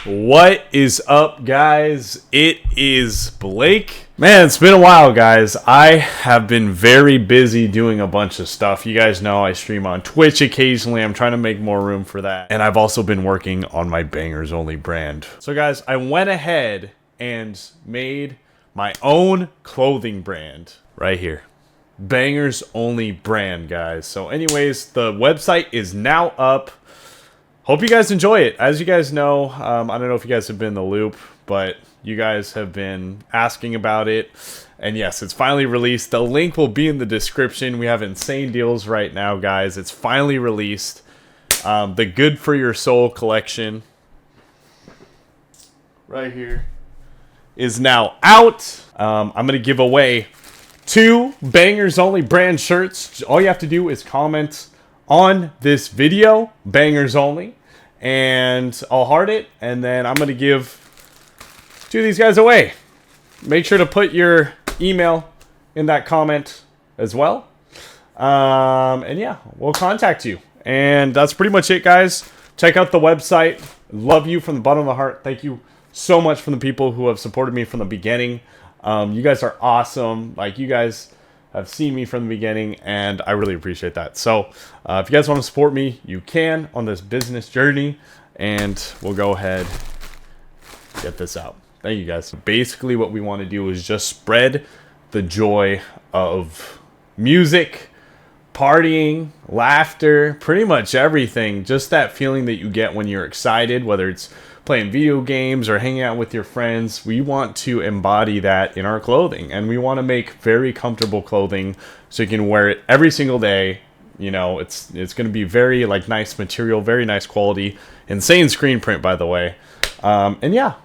What is up, guys? It is Blake. Man, it's been a while, guys. I have been very busy doing a bunch of stuff. You guys know I stream on Twitch occasionally. I'm trying to make more room for that. And I've also been working on my Bangers Only brand. So, guys, I went ahead and made my own clothing brand right here. Bangers Only brand, guys. So anyways, the website is now up. Hope you guys enjoy it. As you guys know, I don't know if you guys have been in the loop, but you guys have been asking about it. And yes, it's finally released. The link will be in the description. We have insane deals right now, guys. It's finally released. The Good For Your Soul collection right here is now out. I'm going to give away 2 Bangers Only brand shirts. All you have to do is comment on this video, Bangers Only, and I'll heart it, and then I'm going to give 2 of these guys away. Make sure to put your email in that comment as well. And yeah, we'll contact you. And that's pretty much it, guys. Check out the website. Love you from the bottom of the heart. Thank you so much from the people who have supported me from the beginning. You guys are awesome. Like, you guys have seen me from the beginning, and I really appreciate that. So if you guys want to support me, you can on this business journey, and we'll go ahead and get this out. Thank you, guys. Basically, what we want to do is just spread the joy of music, partying, laughter, pretty much everything. Just that feeling that you get when you're excited, whether it's playing video games or hanging out with your friends. We want to embody that in our clothing, and we want to make very comfortable clothing so you can wear it every single day. You know, it's going to be very like nice material, very nice quality, insane screen print, by the way. And yeah,